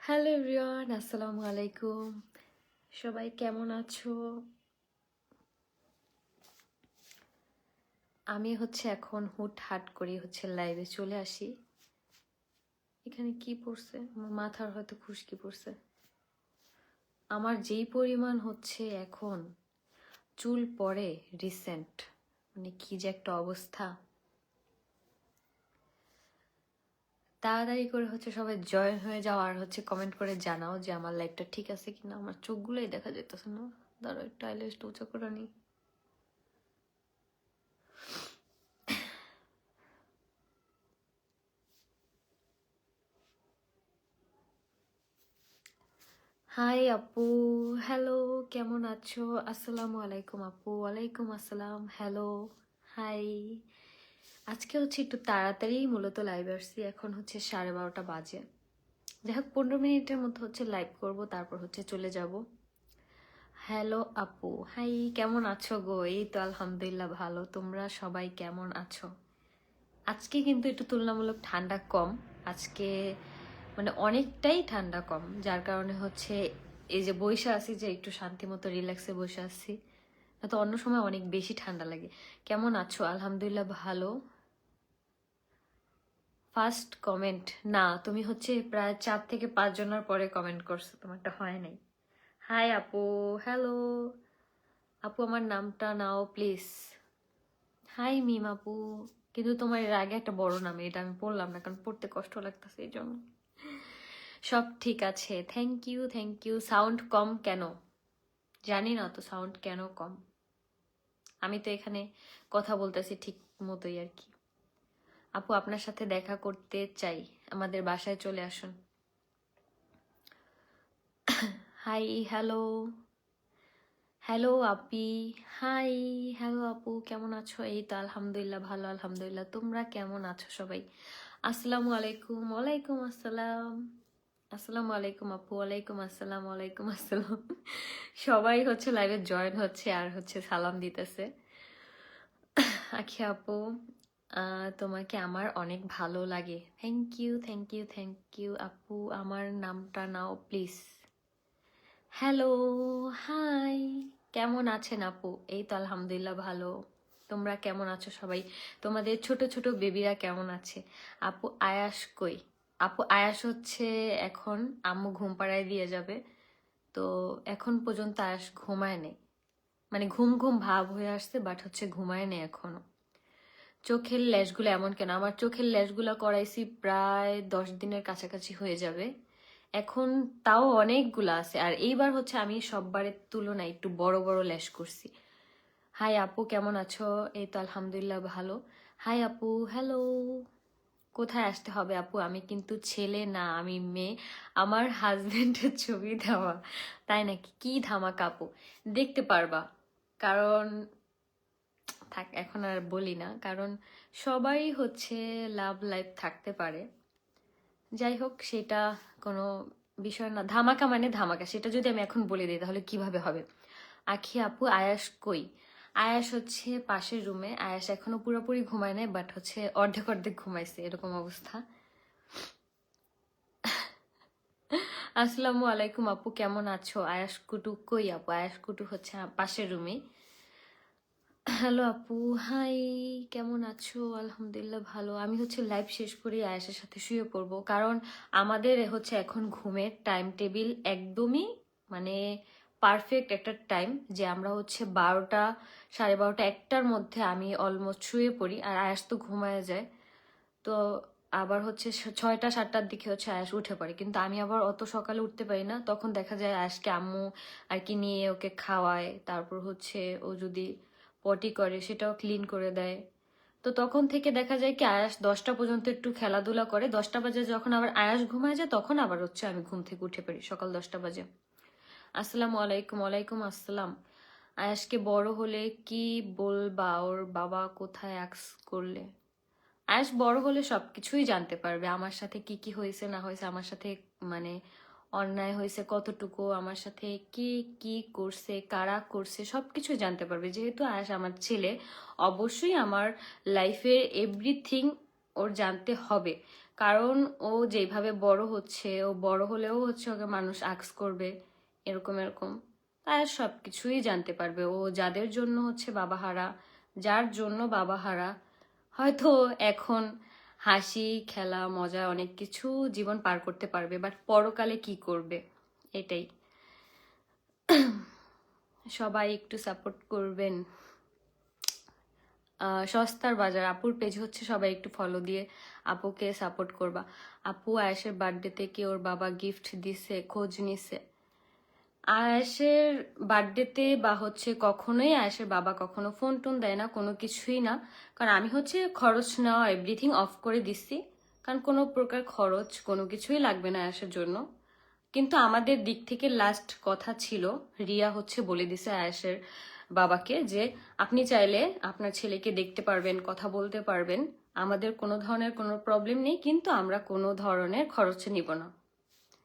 Hello everyone, আসসালামু আলাইকুম। সবাই কেমন আছো? আমি এখন হুটহাট করে লাইভে চলে আসি। এখানে কি পড়ছে? আমার মাথার হয়তো খুশকি পড়ছে। আমার যেই পরিমাণ এখন চুল পড়ে রিসেন্ট, মানে কি যে একটা অবস্থা। তাড়াতাড়ি করে সবাই জয়েন হয়ে যাও আর কমেন্ট করে জানাও যে আমার লাইফটা ঠিক আছে কিনা। আমার চোখগুলোই দেখা যেতেছে না। দাঁড়াও, একটু আইল্যাশটা উঁচা করে নিই। হাই আপু, হ্যালো, কেমন আছো? আসসালামু আলাইকুম আপু। ওয়ালাইকুম আসসালাম। Hello, hi. আজকে একটু তাড়াতাড়ি মূলত লাইভ আসছি। এখন 12:30 বাজে। যাই হোক, 15 মিনিটের মধ্যে লাইভ করব, তারপর চলে যাব। হ্যালো আপু, হাই, কেমন আছো গো? এই তো আলহামদুলিল্লাহ ভালো। তোমরা সবাই কেমন আছো? আজকে কিন্তু একটু তুলনামূলক ঠান্ডা কম। আজকে মানে অনেকটাই ঠান্ডা কম, যার কারণে এই যে বসে আছি, যে একটু শান্তি মতো রিল্যাক্সে বসে আছি। তো অন্য সময় অনেক বেশি ঠান্ডা লাগে। কেমন আছো? আলহামদুলিল্লাহ ভালো। ফার্স্ট কমেন্ট না, তুমি প্রায় 4 থেকে 5 জনের পরে কমেন্ট করছো, তোমারটা হয় নাই। হাই আপু, হ্যালো আপু, আমার নামটা নাও প্লিজ। হাই মিম আপু, কিন্তু তোমার এর আগে একটা বড় নাম, এটা আমি পড়লাম না কারণ পড়তে কষ্ট লাগতেছে, এই জন্য। সব ঠিক আছে, thank you thank you. Sound কম কেন? জানি না তো সাউন্ড কেন কম। আমি তো এখানে কথা বলতেছি ঠিক মতোই আর কি। আপু, আপনার সাথে দেখা করতে চাই, আমাদের বাসায় চলে আসুন। হাই, হ্যালো, হ্যালো আপি, হাই, হ্যালো আপু, কেমন আছো? এই তো আলহামদুলিল্লাহ ভালো, আলহামদুলিল্লাহ। তোমরা কেমন আছো সবাই? আসসালামু আলাইকুম। ওয়ালাইকুম আসসালাম। আসসালামু আলাইকুম আপু। ওয়ালাইকুম আসসালাম। ওয়ালাইকুম আসসালাম। সবাই লাইভে জয়েন হচ্ছে আর সালাম দিতেছে। আখি আপু, তোমাকে আমার অনেক ভালো লাগে। Thank you thank you thank you আপু, আমার নামটা নাও প্লিজ। হ্যালো, হাই, কেমন আছেন আপু? এই তো আলহামদুলিল্লাহ ভালো। তোমরা কেমন আছো সবাই? তোমাদের ছোট ছোট বেবিরা কেমন আছে? আপু আয়াস কই? আপু আয়াস এখন আম্মু ঘুম পাড়ায় দিয়ে যাবে, তো এখন পর্যন্ত আয়াস ঘুমায় নেই। মানে ঘুম ঘুম ভাব হয়ে আসছে, বাট ঘুমায় নেই এখনো। চোখের ল্যাশগুলো এমন কেন? আমার চোখের ল্যাশগুলো করাইছি প্রায় 10 দিনের কাছাকাছি হয়ে যাবে এখন, তাও অনেকগুলো আছে। আর এইবার আমি সববারের তুলনায় একটু বড় বড় ল্যাশ করছি। হাই আপু, কেমন আছো? এই তো আলহামদুলিল্লাহ ভালো। হাই আপু, হ্যালো। কোথায় আসতে হবে আপু? আমি কিন্তু ছেলে না, আমি মেয়ে। আমার হাজবেন্ডের ছবি দেওয়া। তাই নাকি? কি ধামাকা আপু! দেখতে পারবা, কারণ থাক, এখন আর বলি না, কারণ সবাই লাভ লাইফ থাকতে পারে। যাই হোক, সেটা কোনো বিষয় না। ধামাকা মানে ধামাকা, সেটা যদি আমি এখন বলে দিই তাহলে কিভাবে হবে? আখি আপু, আয়াস কই? আয়াস পাশের রুমে। আয়াস এখনো পুরোপুরি ঘুমায় নাই, বাট অর্ধেক অর্ধেক ঘুমাইছে, এরকম অবস্থা। আসসালামু আলাইকুম আপু, কেমন আছো? আয়াস কুটু কই আপু? আয়াস কুটু পাশের রুমে। হ্যালো আপু, হাই, কেমন আছো? আলহামদুলিল্লাহ ভালো। আমি লাইভ শেষ করে আয়েশার সাথে শুয়ে পড়বো, কারণ আমাদের এখন ঘুমের টাইম টেবিল একদমই মানে পারফেক্ট একটা টাইম, যে আমরা 12টা, 12:30, 1টার মধ্যে আমি অলমোস্ট শুয়ে পড়ি, আর আয়াস তো ঘুমায় যায়। তো আবার 6টা 7টার দিকে আয়াস উঠে পড়ে, কিন্তু আমি আবার অত সকালে উঠতে পারি না। তখন দেখা যায় আয়াসকে আম্মু আর কি নিয়ে ওকে খাওয়ায়, তারপর ও যদি পটি করে সেটাও ক্লিন করে দেয়। তো তখন থেকে দেখা যায় কি আয়াস 10টা পর্যন্ত একটু খেলাধুলা করে। 10টা বাজে যখন আবার আয়াস ঘুমায় যায়, তখন আবার আমি ঘুম থেকে উঠে পড়ি সকাল 10টা বাজে। আসসালামু আলাইকুম। ওয়ালাইকুম আসসালাম। আয়াসকে বড় হলে কি বলবা? ওর বাবা কোথায় অ্যাক্স করলে? আয়াস বড় হলে সবকিছুই জানতে পারবে, আমার সাথে কি কি হয়েছে না হয়েছে, আমার সাথে মানে অন্যায় হয়েছে কতটুকু, আমার সাথে কি কি করছে, কারা করছে, সবকিছু জানতে পারবে। যেহেতু আয়াস আমার ছেলে, অবশ্যই আমার লাইফের এভরিথিং ওর জানতে হবে। কারণ ও যেভাবে বড় হচ্ছে, ও বড় হলেও হচ্ছে ওকে মানুষ আক্স করবে এরকম এরকম, তাই সব কিছুই জানতে পারবে। ও যাদের জন্য হচ্ছে বাবা হারা, যার জন্য বাবা হারা, হয়তো এখন হাসি খেলা মজা অনেক কিছু জীবন পার করতে পারবে, বাট পরকালে কি করবে এটাই। সবাই একটু সাপোর্ট করবেন। সস্তার বাজার আপুর পেজ হচ্ছে, সবাই একটু ফলো দিয়ে আপুকে সাপোর্ট করবা। আপু আয়েশের বার্থডেতে কি ওর বাবা গিফট দিছে, খোঁজ নিছে? আয়েশের বার্থডেতে বা হচ্ছে কখনোই আয়েশের বাবা কখনো ফোন টোন দেয় না, কোনো কিছুই না। কারণ আমি হচ্ছে খরচ নেওয়া এভরিথিং অফ করে দিচ্ছি, কারণ কোনো প্রকার খরচ কোনো কিছুই লাগবে না আয়েশের জন্য। কিন্তু আমাদের দিক থেকে লাস্ট কথা ছিল, রিয়া হচ্ছে বলে দিছে আয়েশের বাবাকে যে আপনি চাইলে আপনার ছেলেকে দেখতে পারবেন, কথা বলতে পারবেন, আমাদের কোনো ধরনের কোনো প্রবলেম নেই, কিন্তু আমরা কোনো ধরনের খরচ নিব না।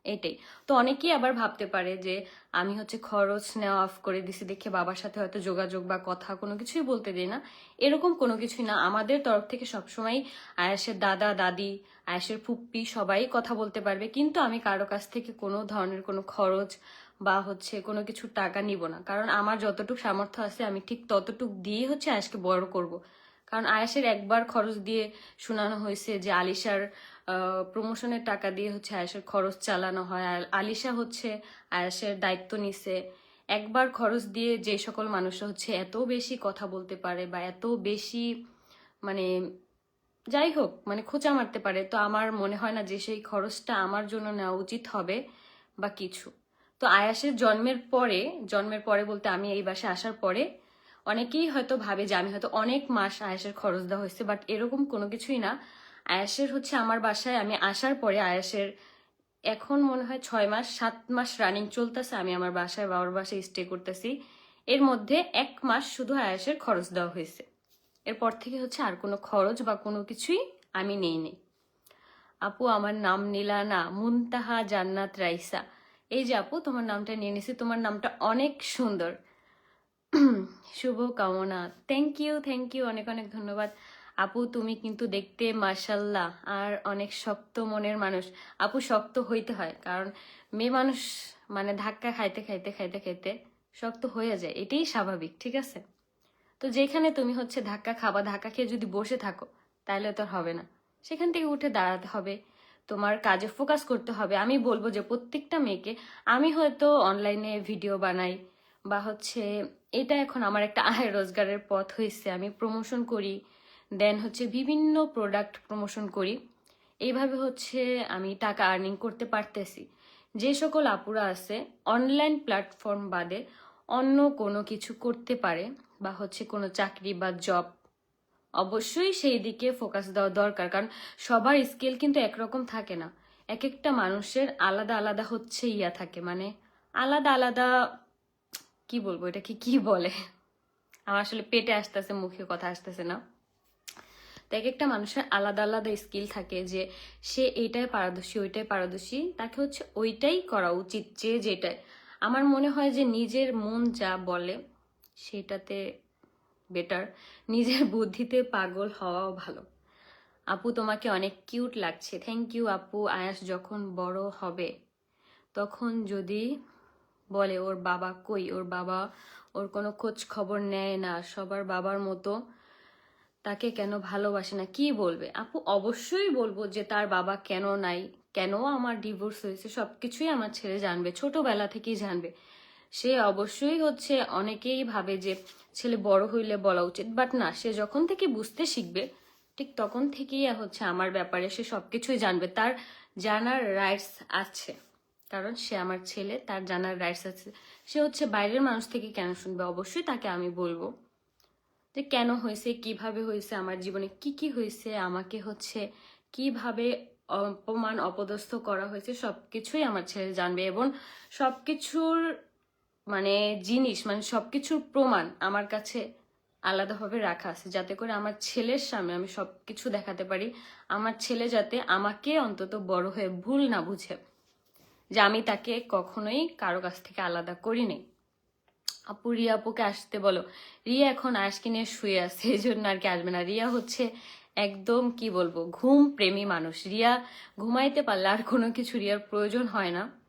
এটাই তো। অনেকেই আবার ভাবতে পারে যে আমি হচ্ছে খরচ নেওয়া অফ করে দিছি দেখে বাবার সাথে হয়তো যোগাযোগ বা কথা কোনো কিছুই বলতে দিই না। এরকম কোনো কিছুই না। আমাদের তরফ থেকে সবসময় আয়েশের দাদা দাদি, আয়েশের ফুপ্পি সবাই কথা বলতে পারবে, কিন্তু আমি কারো কাছ থেকে কোনো ধরনের কোনো খরচ বা হচ্ছে কোনো কিছু টাকা নিব না। কারণ আমার যতটুকু সামর্থ্য আছে আমি ঠিক ততটুক দিয়ে হচ্ছে আয়েশকে বড় করব। কারণ আয়েশের একবার খরচ দিয়ে শোনানো হয়েছে যে আলিশার প্রমোশনের টাকা দিয়ে হচ্ছে আয়েশের খরচ চালানো হয়, আর আলিশা হচ্ছে আয়েশের দায়িত্ব নিছে। একবার খরচ দিয়ে যে সকল মানুষরা হচ্ছে এত বেশি কথা বলতে পারে বা এত বেশি মানে যাই হোক মানে খোঁচা মারতে পারে, তো আমার মনে হয় না যে সেই খরচটা আমার জন্য নেওয়া উচিত হবে বা কিছু। তো আয়াসের জন্মের পরে বলতে আমি এই বাসায় আসার পরে অনেকেই হয়তো ভাবে যে আমি হয়তো অনেক মাস আয়াসের খরচ দেওয়া হয়েছে, বাট এরকম কোনো কিছুই না। আয়াসের হচ্ছে আমার বাসায় আমি আসার পরে আয়াসের এখন মনে হয় 6 মাস 7 মাস রানিং চলতেছে আমি আমার বাসায় বাবার বাসায় স্টে করতেছি। এর মধ্যে 1 মাস শুধু আয়াসের খরচ দেওয়া হয়েছে, এরপর থেকে হচ্ছে আর কোনো খরচ বা কোনো কিছুই আমি নেই। আপু আমার নাম নীলা না, মুনতাহা জান্নাত রাইসা। এই যে আপু তোমার নামটা নিয়ে নিছি, তোমার নামটা অনেক সুন্দর। শুভ কামনা। থ্যাংক ইউ অনেক অনেক ধন্যবাদ আপু। তুমি কিন্তু দেখতে মাশাল্লাহ আর অনেক শক্ত মনের মানুষ। আপু শক্ত হইতে হয়, কারণ মেয়ে মানুষ মানে ধাক্কা খাইতে খাইতে খাইতে খাইতে শক্ত হয়ে যায়, এটাই স্বাভাবিক, ঠিক আছে? তো যেখানে তুমি হচ্ছে ধাক্কা খাবা, ধাক্কা খেয়ে যদি বসে থাকো তাহলে তো হবে না, সেখান থেকে উঠে দাঁড়াতে হবে, তোমার কাজে ফোকাস করতে হবে। আমি বলবো যে প্রত্যেকটা মেয়েকে, আমি হয়তো অনলাইনে ভিডিও বানাই বা হচ্ছে এটা এখন আমার একটা আয় রোজগারের পথ হয়েছে, আমি প্রমোশন করি, দেন হচ্ছে বিভিন্ন প্রোডাক্ট প্রমোশন করি, এইভাবে হচ্ছে আমি টাকা আর্নিং করতে পারতেছি। যে সকল আপুরা আছে অনলাইন প্ল্যাটফর্ম বাদে অন্য কোনো কিছু করতে পারে বা হচ্ছে কোনো চাকরি বা জব, অবশ্যই সেই দিকে ফোকাস দেওয়া দরকার। কারণ সবার স্কিল কিন্তু একরকম থাকে না, এক একটা মানুষের আলাদা আলাদা হচ্ছে থাকে, মানে আলাদা আলাদা, কি বলবো এটা কি বলে, আমার আসলে পেটে আসতেছে, মুখে কথা আসতেছে না। তো এক একটা মানুষের আলাদা আলাদা স্কিল থাকে, যে সে এইটাই পারদর্শী ওইটাই পারদর্শী, তাকে হচ্ছে ওইটাই করা উচিত। যে যেটাই আমার মনে হয় যে নিজের মন যা বলে সেটাতে বেটার, নিজের বুদ্ধিতে পাগল হওয়াও ভালো। আপু তোমাকে অনেক কিউট লাগছে। থ্যাংক ইউ আপু। আয়াস যখন বড় হবে তখন যদি বলে ওর বাবা কই, ওর বাবা ওর কোনো খোঁজ খবর নেয় না, সবার বাবার মতো তাকে কেন ভালোবাসে না, কি বলবে আপু? অবশ্যই বলবো যে তার বাবা কেন নাই, কেন আমার ডিভোর্স হয়েছে, সবকিছুই আমার ছেলে জানবে, ছোটবেলা থেকেই জানবে। সে অবশ্যই হচ্ছে অনেকেই ভাবে যে ছেলে বড় হইলে বলা উচিত, বাট না, সে যখন থেকে বুঝতে শিখবে ঠিক তখন থেকেই হচ্ছে আমার ব্যাপারে সে সবকিছুই জানবে, তার জানার রাইটস আছে। কারণ সে আমার ছেলে, তার জানার রাইটস আছে। সে হচ্ছে বাইরের মানুষ থেকে কেন শুনবে? অবশ্যই তাকে আমি বলবো যে কেন হয়েছে, কিভাবে হয়েছে, আমার জীবনে কি কি হয়েছে, আমাকে হচ্ছে কিভাবে অপমান অপদস্থ করা হয়েছে, সবকিছুই আমার ছেলে জানবে। এবং সবকিছুর মানে জিনিস মানে সবকিছুর প্রমাণ আমার কাছে আলাদাভাবে রাখা আছে, যাতে করে আমার ছেলের সামনে আমি সবকিছু দেখাতে পারি। আমার ছেলে যাতে আমাকে অন্তত বড় হয়ে ভুল না বুঝে যে আমি তাকে কখনোই কারো কাছ থেকে আলাদা করি নাই। আপু রিয়া আপুকে আসতে বলো। রিয়া এখন আয়াসকে নিয়ে শুয়ে আছে, এই জন্য আর কি আসবে না। রিয়া হচ্ছে একদম কি বলবো, ঘুম প্রেমী মানুষ রিয়া। ঘুমাইতে পারলে আর কোনো কিছু রিয়ার প্রয়োজন হয় না।